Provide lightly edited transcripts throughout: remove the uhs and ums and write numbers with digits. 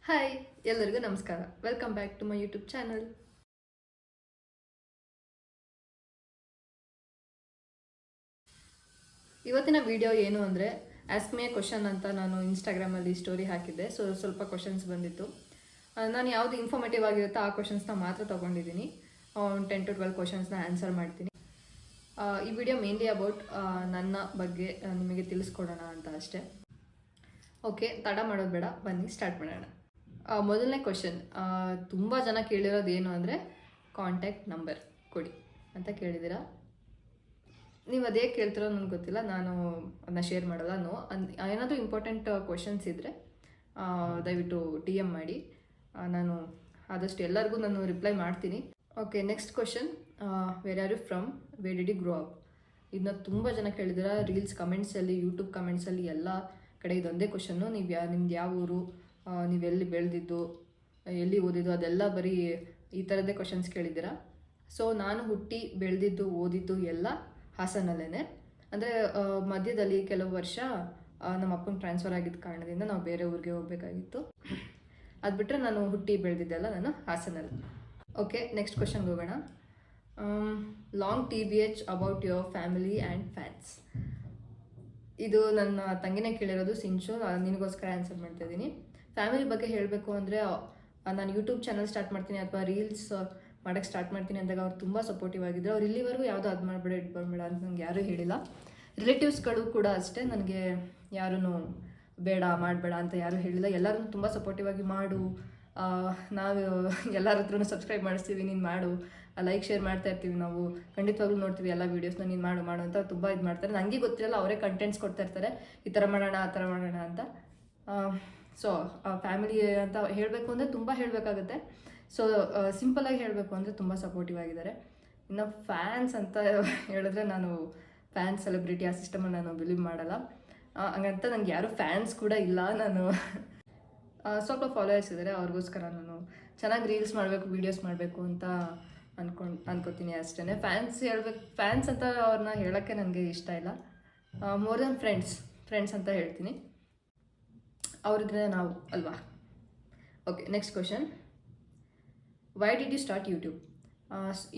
Hi, ಎಲ್ಲರಿಗೂ ನಮಸ್ಕಾರ. Welcome back to my YouTube channel. ಇವತ್ತಿನ ವಿಡಿಯೋ ಏನು ಅಂದರೆ ಆಸ್ಕ್ ಮಿ ಎ ಕ್ವಶನ್ ಅಂತ ನಾನು ಇನ್ಸ್ಟಾಗ್ರಾಮಲ್ಲಿ ಸ್ಟೋರಿ ಹಾಕಿದ್ದೆ. ಸ್ವಲ್ಪ ಕ್ವಶನ್ಸ್ ಬಂದಿತ್ತು. ನಾನು ಯಾವುದು ಇನ್ಫಾರ್ಮೇಟಿವ್ ಆಗಿರುತ್ತೋ ಆ ಕ್ವಶನ್ಸ್ನ ಮಾತ್ರ ತೊಗೊಂಡಿದ್ದೀನಿ. 10 to 12 ಕ್ವಶನ್ಸ್ನ ಆನ್ಸರ್ ಮಾಡ್ತೀನಿ. ಈ ವಿಡಿಯೋ ಮೇನ್ಲಿ ಅಬೌಟ್ ನನ್ನ ಬಗ್ಗೆ ನಿಮಗೆ ತಿಳಿಸ್ಕೊಡೋಣ ಅಂತ ಅಷ್ಟೇ. ಓಕೆ, ತಡ ಮಾಡೋದು ಬೇಡ, ಬನ್ನಿ ಸ್ಟಾರ್ಟ್ ಮಾಡೋಣ. ಮೊದಲನೇ ಕ್ವಶನ್, ತುಂಬ ಜನ ಕೇಳಿರೋದು ಏನು ಅಂದರೆ ಕಾಂಟ್ಯಾಕ್ಟ್ ನಂಬರ್ ಕೊಡಿ ಅಂತ ಕೇಳಿದ್ದೀರಾ. ನೀವು ಅದೇ ಕೇಳ್ತಿರೋ ನನಗೆ ಗೊತ್ತಿಲ್ಲ, ನಾನು ಅದನ್ನ ಶೇರ್ ಮಾಡಲ್ಲ. ಏನಾದರೂ ಇಂಪಾರ್ಟೆಂಟ್ ಕ್ವಶನ್ಸ್ ಇದ್ದರೆ ದಯವಿಟ್ಟು DM ಮಾಡಿ. ನಾನು ಆದಷ್ಟು ಎಲ್ಲರಿಗೂ ನಾನು ರಿಪ್ಲೈ ಮಾಡ್ತೀನಿ. Okay, next question, where are you from, where did you grow up? ಇದನ್ನ ತುಂಬ ಜನ ಕೇಳಿದ್ದೀರಾ. ರೀಲ್ಸ್ ಕಮೆಂಟ್ಸಲ್ಲಿ, ಯೂಟ್ಯೂಬ್ ಕಮೆಂಟ್ಸಲ್ಲಿ ಎಲ್ಲ ಕಡೆ ಇದೊಂದೇ ಕ್ವಶನ್ನು. ನಿಮ್ದು ಯಾವ ಊರು, ನೀವೆಲ್ಲಿ ಬೆಳೆದಿದ್ದು, ಎಲ್ಲಿ ಓದಿದ್ದು, ಅದೆಲ್ಲ ಬರೀ ಈ ಥರದ್ದೇ ಕ್ವಶನ್ಸ್ ಕೇಳಿದ್ದೀರಾ. ಸೊ ನಾನು ಹುಟ್ಟಿ ಬೆಳೆದಿದ್ದು ಓದಿದ್ದು ಎಲ್ಲ ಹಾಸನಲ್ಲೇ. ಅಂದರೆ ಮಧ್ಯದಲ್ಲಿ ಕೆಲವು ವರ್ಷ ನಮ್ಮ ಅಪ್ಪನ ಟ್ರಾನ್ಸ್ಫರ್ ಆಗಿದ್ದ ಕಾರಣದಿಂದ ನಾವು ಬೇರೆ ಊರಿಗೆ ಹೋಗಬೇಕಾಗಿತ್ತು. ಅದು ಬಿಟ್ಟರೆ ನಾನು ಹುಟ್ಟಿ ಬೆಳೆದಿದ್ದೆಲ್ಲ ನಾನು ಹಾಸನಲ್ಲಿ. ಓಕೆ, ನೆಕ್ಸ್ಟ್ ಕ್ವಶನ್ಗೆ ಹೋಗೋಣ. Long TBH about your family and fans. ಇದು ನನ್ನ ತಂಗಿನೇ ಕೇಳಿರೋದು, ಸಿಂಚು. ನಿನಗೋಸ್ಕರ ಆನ್ಸರ್ ಮಾಡ್ತಾ ಇದ್ದೀನಿ. ಫ್ಯಾಮಿಲಿ ಬಗ್ಗೆ ಹೇಳಬೇಕು ಅಂದರೆ, ನಾನು ಯೂಟ್ಯೂಬ್ ಚಾನಲ್ ಸ್ಟಾರ್ಟ್ ಮಾಡ್ತೀನಿ ಅಥವಾ ರೀಲ್ಸ್ ಮಾಡೋಕ್ಕೆ ಸ್ಟಾರ್ಟ್ ಮಾಡ್ತೀನಿ ಅಂದಾಗ ಅವ್ರು ತುಂಬ ಸಪೋರ್ಟಿವ್ ಆಗಿದ್ದರು. ಅವ್ರು ಇಲ್ಲಿವರೆಗೂ ಯಾವುದೋ ಅದು ಮಾಡಬೇಡ ಇದು ಮಾಡಬೇಡ ಅಂತ ನಂಗೆ ಯಾರೂ ಹೇಳಿಲ್ಲ. ರಿಲೇಟಿವ್ಸ್ಗಳು ಕೂಡ ಅಷ್ಟೇ, ನನಗೆ ಯಾರೂ ಬೇಡ ಮಾಡಬೇಡ ಅಂತ ಯಾರೂ ಹೇಳಿಲ್ಲ. ಎಲ್ಲರೂ ತುಂಬ ಸಪೋರ್ಟಿವ್ ಆಗಿ ಮಾಡು, ನಾವು ಎಲ್ಲರ ಹತ್ರನೂ ಸಬ್ಸ್ಕ್ರೈಬ್ ಮಾಡಿಸ್ತೀವಿ, ನೀನು ಮಾಡು, ಲೈಕ್ ಶೇರ್ ಮಾಡ್ತಾ ಇರ್ತೀವಿ, ನಾವು ಖಂಡಿತವಾಗ್ಲೂ ನೋಡ್ತೀವಿ ಎಲ್ಲ ವೀಡಿಯೋಸ್ನ, ನೀನು ಮಾಡು ಅಂತ ತುಂಬ ಇದು ಮಾಡ್ತಾರೆ. ನನಗೆ ಗೊತ್ತಿರಲ್ಲ, ಅವರೇ ಕಂಟೆಂಟ್ಸ್ ಕೊಡ್ತಾ ಇರ್ತಾರೆ, ಈ ಥರ ಮಾಡೋಣ ಆ ಥರ ಮಾಡೋಣ ಅಂತ. ಸೊ ಫ್ಯಾಮಿಲಿ ಅಂತ ಹೇಳಬೇಕು ಅಂದರೆ ತುಂಬ ಹೇಳಬೇಕಾಗುತ್ತೆ. ಸೊ ಸಿಂಪಲಾಗಿ ಹೇಳಬೇಕು ಅಂದರೆ ತುಂಬ ಸಪೋರ್ಟಿವ್ ಆಗಿದ್ದಾರೆ. ಇನ್ನು ಫ್ಯಾನ್ಸ್ ಅಂತ ಹೇಳಿದ್ರೆ, ನಾನು ಫ್ಯಾನ್ಸ್ ಸೆಲೆಬ್ರಿಟಿ ಆ ಸಿಸ್ಟಮಲ್ಲಿ ನಾನು ಬಿಲೀವ್ ಮಾಡಲ್ಲ. ಹಂಗಂತ ನನಗೆ ಯಾರೂ ಫ್ಯಾನ್ಸ್ ಕೂಡ ಇಲ್ಲ. ನಾನು ಸ್ವಲ್ಪ ಫಾಲೋವರ್ಸ್ ಇದ್ದಾರೆ, ಅವ್ರಿಗೋಸ್ಕರ ನಾನು ಚೆನ್ನಾಗಿ ರೀಲ್ಸ್ ಮಾಡಬೇಕು, ವೀಡಿಯೋಸ್ ಮಾಡಬೇಕು ಅಂತ ಅನ್ಕೋತೀನಿ ಅಷ್ಟೇ. ಫ್ಯಾನ್ಸ್ ಅಂತ ಅವ್ರನ್ನ ಹೇಳೋಕ್ಕೆ ನನಗೆ ಇಷ್ಟ ಇಲ್ಲ. ಮೋರ್ ದೆನ್ ಫ್ರೆಂಡ್ಸ್ ಅಂತ ಹೇಳ್ತೀನಿ. ಅವರಿದ್ರೆ ನಾವು ಅಲ್ವಾ. Okay, next question, why did you start YouTube?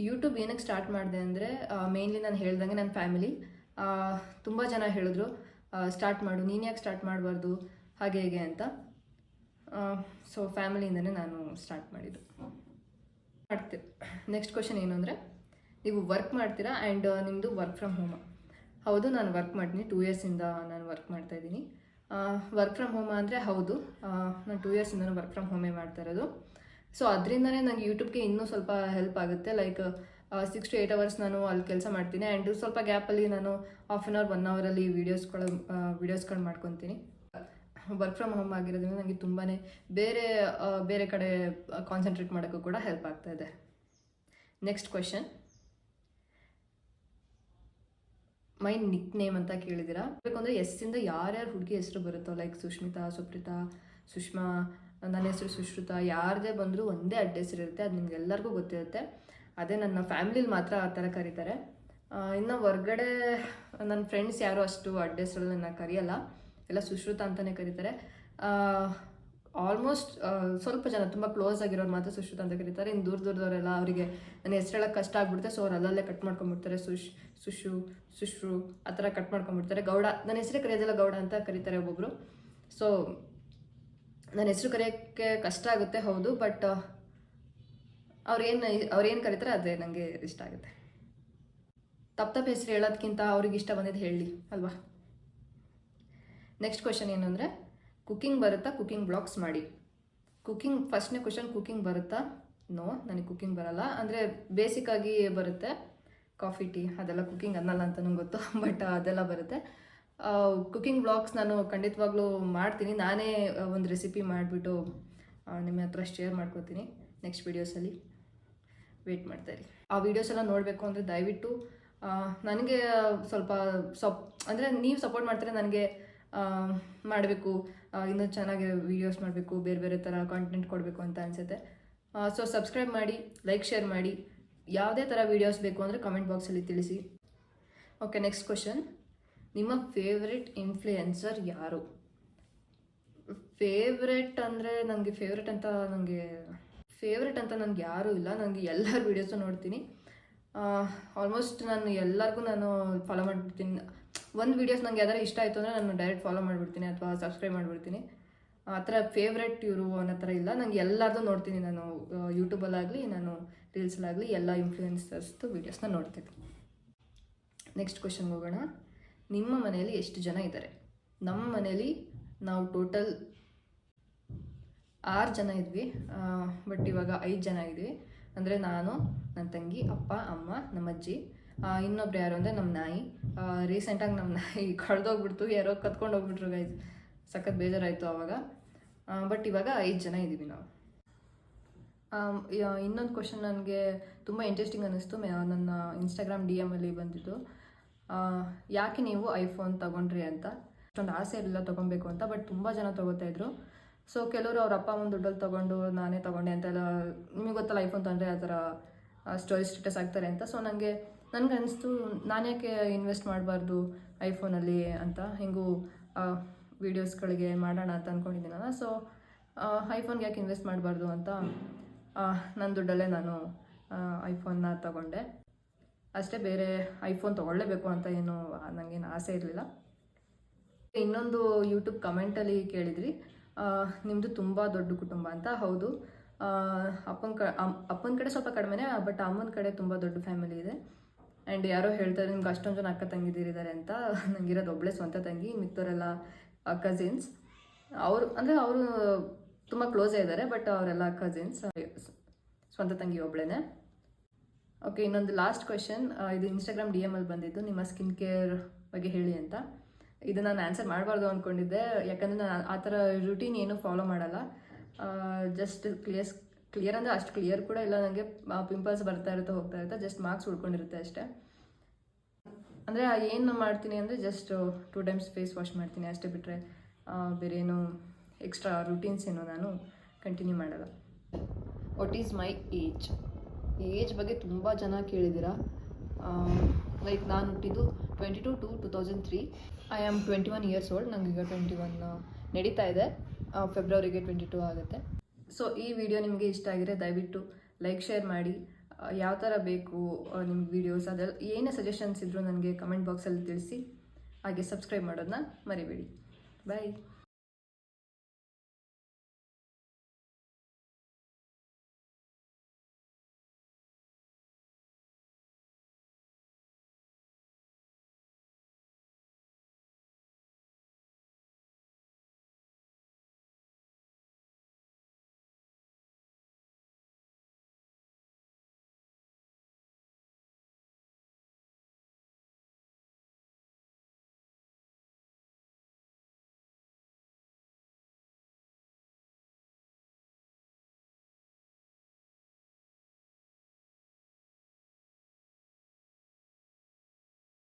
YouTube ಏನಕ್ಕೆ ಸ್ಟಾರ್ಟ್ ಮಾಡಿದೆ ಅಂದರೆ, ಮೇನ್ಲಿ ನಾನು ಹೇಳ್ದಂಗೆ ನನ್ನ ಫ್ಯಾಮಿಲಿ ತುಂಬ ಜನ ಹೇಳಿದ್ರು ಸ್ಟಾರ್ಟ್ ಮಾಡು, ನೀನು ಯಾಕೆ ಸ್ಟಾರ್ಟ್ ಮಾಡಬಾರ್ದು ಹಾಗೆ ಹೇಗೆ ಅಂತ. ಸೊ ಫ್ಯಾಮಿಲಿಯಿಂದನೇ ನಾನು ಸ್ಟಾರ್ಟ್ ಮಾಡಿದ್ದು. ನೆಕ್ಸ್ಟ್ ಕ್ವಶನ್ ಏನು ಅಂದರೆ, ನೀವು ವರ್ಕ್ ಮಾಡ್ತೀರಾ ಆ್ಯಂಡ್ ನಿಮ್ಮದು ವರ್ಕ್ ಫ್ರಮ್ ಹೋಮ? ಹೌದು, ನಾನು ವರ್ಕ್ ಮಾಡ್ತೀನಿ. 2 yearsಯಿಂದ ನಾನು ವರ್ಕ್ ಮಾಡ್ತಾಯಿದ್ದೀನಿ. ವರ್ಕ್ ಫ್ರಮ್ ಹೋಮ್ ಅಂದರೆ ಹೌದು, ನಾನು 2 yearsಯಿಂದನೂ ವರ್ಕ್ ಫ್ರಮ್ ಹೋಮೇ ಮಾಡ್ತಾ ಇರೋದು. ಸೊ ಅದರಿಂದನೇ ನನಗೆ ಯೂಟ್ಯೂಬ್ಗೆ ಇನ್ನೂ ಸ್ವಲ್ಪ ಹೆಲ್ಪ್ ಆಗುತ್ತೆ. ಲೈಕ್ 6 to 8 hours ನಾನು ಅಲ್ಲಿ ಕೆಲಸ ಮಾಡ್ತೀನಿ ಆ್ಯಂಡ್ ಸ್ವಲ್ಪ ಗ್ಯಾಪಲ್ಲಿ ನಾನು ½ an hour 1 hour ವೀಡಿಯೋಸ್ಗಳು ಮಾಡ್ಕೊತೀನಿ. ವರ್ಕ್ ಫ್ರಮ್ ಹೋಮ್ ಆಗಿರೋದ್ರಿಂದ ನನಗೆ ತುಂಬಾ ಬೇರೆ ಕಡೆ ಕಾನ್ಸಂಟ್ರೇಟ್ ಮಾಡೋಕ್ಕೂ ಕೂಡ ಹೆಲ್ಪ್ ಆಗ್ತಾ ಇದೆ. ನೆಕ್ಸ್ಟ್ ಕ್ವಶನ್, ಮೈ ನಿಕ್ ನೇಮ್ ಅಂತ ಕೇಳಿದ್ದೀರಾ. ಬೇಕಂದರೆ ಎಸ್ಸಿಂದ ಯಾರ್ಯಾರು ಹುಡುಗಿ ಹೆಸರು ಬರುತ್ತೋ, ಲೈಕ್ ಸುಷ್ಮಿತಾ, ಸುಪ್ರೀತಾ, ಸುಷ್ಮಾ, ನನ್ನ ಹೆಸರು ಸುಶ್ರುತ, ಯಾರದೇ ಬಂದರೂ ಒಂದೇ ಅಡ್ಡ ಹೆಸರು ಇರುತ್ತೆ. ಅದು ನಿಮ್ಗೆಲ್ಲರಿಗೂ ಗೊತ್ತಿರುತ್ತೆ. ಅದೇ ನನ್ನ ಫ್ಯಾಮಿಲಿಲಿ ಮಾತ್ರ ಆ ಥರ ಕರೀತಾರೆ. ಇನ್ನು ಹೊರ್ಗಡೆ ನನ್ನ ಫ್ರೆಂಡ್ಸ್ ಯಾರು ಅಷ್ಟು ಅಡ್ಡ ಹೆಸರಲ್ಲಿ ನನ್ನ ಕರೆಯಲ್ಲ, ಎಲ್ಲ ಸುಶ್ರುತ ಅಂತಲೇ ಕರೀತಾರೆ. ಆಲ್ಮೋಸ್ಟ್ ಸ್ವಲ್ಪ ಜನ ತುಂಬ ಕ್ಲೋಸ್ ಆಗಿರೋರು ಮಾತ್ರ ಸುಶ್ರುತ ಅಂತ ಕರೀತಾರೆ. ಇನ್ನು ದೂರದವರೆಲ್ಲ ಅವರಿಗೆ ನನ್ನ ಹೆಸರು ಹೇಳೋಕ್ಕೆ ಕಷ್ಟ ಆಗ್ಬಿಡುತ್ತೆ. ಸೊ ಅವ್ರು ಅಲ್ಲಲ್ಲೇ ಕಟ್ ಮಾಡ್ಕೊಂಡ್ಬಿಡ್ತಾರೆ. ಸುಶ್ರು ಆ ಥರ ಕಟ್ ಮಾಡ್ಕೊಂಡ್ಬಿಡ್ತಾರೆ. ಗೌಡ, ನನ್ನ ಹೆಸರೇ ಕರೆಯೋದಿಲ್ಲ, ಗೌಡ ಅಂತ ಕರೀತಾರೆ ಒಬ್ಬೊಬ್ಬರು. ಸೊ ನನ್ನ ಹೆಸರು ಕರೆಯೋಕ್ಕೆ ಕಷ್ಟ ಆಗುತ್ತೆ, ಹೌದು. ಬಟ್ ಅವ್ರೇನು ಕರೀತಾರೆ ಅದೇ ನನಗೆ ಇಷ್ಟ ಆಗುತ್ತೆ. ತಪ್ಪು ಹೆಸರು ಹೇಳೋದಕ್ಕಿಂತ ಅವ್ರಿಗೆ ಇಷ್ಟ ಬಂದಿದ್ದು ಹೇಳಿ ಅಲ್ವಾ. ನೆಕ್ಸ್ಟ್ ಕ್ವಶನ್ ಏನು ಅಂದರೆ, ಕುಕ್ಕಿಂಗ್ ಬರುತ್ತಾ? ಕುಕ್ಕಿಂಗ್ ಬ್ಲಾಗ್ಸ್ ಮಾಡಿ. ಫಸ್ಟ್ನೇ ಕ್ವಶನ್, ಕುಕ್ಕಿಂಗ್ ಬರುತ್ತಾ? ನೋ, ನನಗೆ ಕುಕ್ಕಿಂಗ್ ಬರಲ್ಲ. ಅಂದರೆ ಬೇಸಿಕ್ಕಾಗಿ ಬರುತ್ತೆ, ಕಾಫಿ ಟೀ ಅದೆಲ್ಲ ಕುಕ್ಕಿಂಗ್ ಅನ್ನಲ್ಲ ಅಂತ ನಂಗೆ ಗೊತ್ತು, ಬಟ್ ಅದೆಲ್ಲ ಬರುತ್ತೆ. ಕುಕ್ಕಿಂಗ್ ಬ್ಲಾಗ್ಸ್ ನಾನು ಖಂಡಿತವಾಗ್ಲೂ ಮಾಡ್ತೀನಿ. ನಾನೇ ಒಂದು ರೆಸಿಪಿ ಮಾಡಿಬಿಟ್ಟು ನಿಮ್ಮ ಹತ್ರ ಶೇರ್ ಮಾಡ್ಕೋತೀನಿ ನೆಕ್ಸ್ಟ್ ವೀಡಿಯೋಸಲ್ಲಿ. ವೆಯ್ಟ್ ಮಾಡ್ತಾಯಿರಿ. ಆ ವೀಡಿಯೋಸ್ ಎಲ್ಲ ನೋಡಬೇಕು ಅಂದರೆ ದಯವಿಟ್ಟು ನನಗೆ ಸ್ವಲ್ಪ ಅಂದರೆ ನೀವು ಸಪೋರ್ಟ್ ಮಾಡ್ತಾರೆ, ನನಗೆ ಮಾಡಬೇಕು, ಇನ್ನೂ ಚೆನ್ನಾಗಿ ವೀಡಿಯೋಸ್ ಮಾಡಬೇಕು, ಬೇರೆ ಬೇರೆ ಥರ ಕಾಂಟೆಂಟ್ ಕೊಡಬೇಕು ಅಂತ ಅನಿಸುತ್ತೆ. ಸೊ ಸಬ್ಸ್ಕ್ರೈಬ್ ಮಾಡಿ, ಲೈಕ್ ಶೇರ್ ಮಾಡಿ. ಯಾವುದೇ ಥರ ವೀಡಿಯೋಸ್ ಬೇಕು ಅಂದರೆ ಕಮೆಂಟ್ ಬಾಕ್ಸಲ್ಲಿ ತಿಳಿಸಿ. ಓಕೆ, ನೆಕ್ಸ್ಟ್ ಕ್ವಶನ್, ನಿಮ್ಮ ಫೇವ್ರೆಟ್ ಇನ್ಫ್ಲುಯೆನ್ಸರ್ ಯಾರು? ಫೇವ್ರೆಟ್ ಅಂದರೆ ನನಗೆ ಫೇವ್ರೆಟ್ ಅಂತ ನನಗೆ ಯಾರೂ ಇಲ್ಲ. ನನಗೆ ಎಲ್ಲರ ವೀಡಿಯೋಸು ನೋಡ್ತೀನಿ. ಆಲ್ಮೋಸ್ಟ್ ನಾನು ಎಲ್ಲರಿಗೂ ಫಾಲೋ ಮಾಡಿಬಿಡ್ತೀನಿ. ಒಂದು ವೀಡಿಯೋಸ್ ನನಗೆ ಯಾವ್ದಾರು ಇಷ್ಟ ಆಯಿತು ಅಂದರೆ ನಾನು ಡೈರೆಕ್ಟ್ ಫಾಲೋ ಮಾಡಿಬಿಡ್ತೀನಿ ಅಥವಾ ಸಬ್ಸ್ಕ್ರೈಬ್ ಮಾಡಿಬಿಡ್ತೀನಿ. ಆ ಥರ ಫೇವ್ರೆಟ್ ಇವರು ಅನ್ನೋ ಥರ ಇಲ್ಲ. ನನಗೆ ಎಲ್ಲರದ್ದು ನೋಡ್ತೀನಿ. ನಾನು ಯೂಟ್ಯೂಬಲ್ಲಾಗಲಿ ನಾನು ರೀಲ್ಸಲ್ಲಾಗಲಿ ಎಲ್ಲ ಇನ್ಫ್ಲೂಯೆನ್ಸರ್ಸ್ದು ವೀಡಿಯೋಸ್ನ ನೋಡ್ತೀನಿ. ನೆಕ್ಸ್ಟ್ ಕ್ವೆಶನ್ಗೆ ಹೋಗೋಣ. ನಿಮ್ಮ ಮನೆಯಲ್ಲಿ ಎಷ್ಟು ಜನ ಇದ್ದಾರೆ? ನಮ್ಮ ಮನೇಲಿ ನಾವು ಟೋಟಲ್ 6 ಜನ ಇದ್ವಿ. ಬಟ್ ಇವಾಗ 5 ಜನ ಇದ್ವಿ. ಅಂದರೆ ನಾನು, ನನ್ನ ತಂಗಿ, ಅಪ್ಪ, ಅಮ್ಮ, ನಮ್ಮ ಅಜ್ಜಿ, ಇನ್ನೊಬ್ರು ಯಾರು ಅಂದರೆ ನಮ್ಮ ನಾಯಿ. ರೀಸೆಂಟಾಗಿ ನಮ್ಮ ನಾಯಿ ಕಳೆದೋಗ್ಬಿಡ್ತು, ಯಾರೋ ಕತ್ಕೊಂಡು ಹೋಗ್ಬಿಟ್ರು ಗೈಸ್. ಸಖತ್ ಬೇಜಾರಾಯಿತು ಆವಾಗ. ಬಟ್ ಇವಾಗ 5 ಜನ ಇದ್ದೀವಿ ನಾವು. ಇನ್ನೊಂದು ಕ್ವಶನ್ ನನಗೆ ತುಂಬ ಇಂಟ್ರೆಸ್ಟಿಂಗ್ ಅನ್ನಿಸ್ತು. ನನ್ನ ಇನ್ಸ್ಟಾಗ್ರಾಮ್ DM ಅಲ್ಲಿ ಬಂದಿದ್ದು, ಯಾಕೆ ನೀವು ಐಫೋನ್ ತೊಗೊಂಡ್ರಿ ಅಂತ. ಅಷ್ಟೊಂದು ಆಸೆ ಇರಲಿಲ್ಲ ತೊಗೊಬೇಕು ಅಂತ, ಬಟ್ ತುಂಬ ಜನ ತೊಗೋತಾಯಿದ್ರು. ಸೊ ಕೆಲವರು ಅವ್ರ ಅಪ್ಪ ಅಮ್ಮನ ದುಡ್ಡಲ್ಲಿ ತೊಗೊಂಡು ನಾನೇ ತೊಗೊಂಡೆ ಅಂತೆಲ್ಲ, ನಿಮಗೆ ಗೊತ್ತಲ್ಲ ಐಫೋನ್ ತೊಗೊಂಡ್ರೆ ಆ ಥರ ಸ್ಟೋರಿ ಸ್ಟೇಟಸ್ ಆಗ್ತಾರೆ ಅಂತ. ಸೊ ನನಗನ್ನಿಸ್ತು ನಾನ್ಯಾಕೆ ಇನ್ವೆಸ್ಟ್ ಮಾಡಬಾರ್ದು ಐಫೋನಲ್ಲಿ ಅಂತ. ಹೆಂಗೂ ವೀಡಿಯೋಸ್ಗಳಿಗೆ ಮಾಡೋಣ ಅಂತ ಅಂದ್ಕೊಂಡಿದ್ದೀನಲ್ಲ. ಸೊ ಐಫೋನ್ಗೆ ಯಾಕೆ ಇನ್ವೆಸ್ಟ್ ಮಾಡಬಾರ್ದು ಅಂತ ನನ್ನ ದುಡ್ಡಲ್ಲೇ ನಾನು ಐಫೋನ್ನ ತೊಗೊಂಡೆ ಅಷ್ಟೇ. ಬೇರೆ ಐಫೋನ್ ತೊಗೊಳ್ಳೇಬೇಕು ಅಂತ ಏನು ನನಗೇನು ಆಸೆ ಇರಲಿಲ್ಲ. ಇನ್ನೊಂದು ಯೂಟ್ಯೂಬ್ ಕಮೆಂಟಲ್ಲಿ ಕೇಳಿದ್ರಿ, ನಿಮ್ಮದು ತುಂಬ ದೊಡ್ಡ ಕುಟುಂಬ ಅಂತ. ಹೌದು, ಅಪ್ಪನ ಕಡೆ ಸ್ವಲ್ಪ ಕಡಿಮೆನೇ, ಬಟ್ ಅಮ್ಮನ ಕಡೆ ತುಂಬ ದೊಡ್ಡ ಫ್ಯಾಮಿಲಿ ಇದೆ. ಆ್ಯಂಡ್ ಯಾರೋ ಹೇಳ್ತಾರೆ ನಿಮ್ಗೆ ಅಷ್ಟೊಂದು ಜನ ಅಕ್ಕ ತಂಗಿದಿರಿದ್ದಾರೆ ಅಂತ. ನನಗಿರೋದು ಒಬ್ಬಳೇ ಸ್ವಂತ ತಂಗಿ, ಮಿಕ್ಕವರೆಲ್ಲ ಕಸಿನ್ಸ್. ಅವರು ತುಂಬ ಕ್ಲೋಸೇ ಇದ್ದಾರೆ, ಬಟ್ ಅವರೆಲ್ಲ ಕಸಿನ್ಸ್. ಸ್ವಂತ ತಂಗಿ ಒಬ್ಬಳೇ. ಓಕೆ, ಇನ್ನೊಂದು ಲಾಸ್ಟ್ ಕ್ವೆಶನ್. ಇದು ಇನ್ಸ್ಟಾಗ್ರಾಮ್ DM ಅಲ್ಲಿ ಬಂದಿದ್ದು, ನಿಮ್ಮ ಸ್ಕಿನ್ ಕೇರ್ ಬಗ್ಗೆ ಹೇಳಿ ಅಂತ. ಇದು ನಾನು ಆನ್ಸರ್ ಮಾಡಬಾರ್ದು ಅಂದ್ಕೊಂಡಿದ್ದೆ, ಯಾಕಂದರೆ ನಾನು ಆ ಥರ ರುಟೀನ್ ಏನೂ ಫಾಲೋ ಮಾಡಲ್ಲ. ಜಸ್ಟ್ ಕ್ಲಿಯರ್ ಅಂದರೆ ಅಷ್ಟು ಕ್ಲಿಯರ್ ಕೂಡ ಇಲ್ಲ. ನನಗೆ ಪಿಂಪಲ್ಸ್ ಬರ್ತಾ ಇರುತ್ತೆ, ಹೋಗ್ತಾ ಇರುತ್ತೆ, ಜಸ್ಟ್ ಮಾರ್ಕ್ಸ್ ಉಳ್ಕೊಂಡಿರುತ್ತೆ ಅಷ್ಟೇ. ಅಂದರೆ ಏನು ಮಾಡ್ತೀನಿ ಅಂದರೆ ಜಸ್ಟ್ 2 ಟೈಮ್ಸ್ ಫೇಸ್ ವಾಶ್ ಮಾಡ್ತೀನಿ ಅಷ್ಟೇ, ಬಿಟ್ಟರೆ ಬೇರೆ ಏನು ಎಕ್ಸ್ಟ್ರಾ ರುಟೀನ್ಸ್ ಏನು ನಾನು ಕಂಟಿನ್ಯೂ ಮಾಡಲ್ಲ. ವಾಟ್ ಈಸ್ ಮೈ ಏಜ್ ಬಗ್ಗೆ ತುಂಬ ಜನ ಕೇಳಿದ್ದೀರಾ. ಲೈಕ್ ನಾನು ಹುಟ್ಟಿದ್ದು 22 to 2003. I am 21 years old. ನನಗೀಗ 21 ನಡೀತಾ ಇದೆ. ಫೆಬ್ರವರಿಗೆ 22 ಆಗುತ್ತೆ. ಸೊ ಈ ವಿಡಿಯೋ ನಿಮಗೆ ಇಷ್ಟ ಆಗಿದ್ರೆ ದಯವಿಟ್ಟು ಲೈಕ್, ಶೇರ್ ಮಾಡಿ. ಯಾವ ಥರ ಬೇಕು ನಿಮ್ಗೆ ವೀಡಿಯೋಸ್, ಅದೆಲ್ಲ ಏನೇ ಸಜೆಷನ್ಸ್ ಇದ್ದರೂ ನನಗೆ ಕಮೆಂಟ್ ಬಾಕ್ಸಲ್ಲಿ ತಿಳಿಸಿ. ಹಾಗೆ ಸಬ್ಸ್ಕ್ರೈಬ್ ಮಾಡೋದನ್ನ ಮರಿಬೇಡಿ. ಬಾಯ್.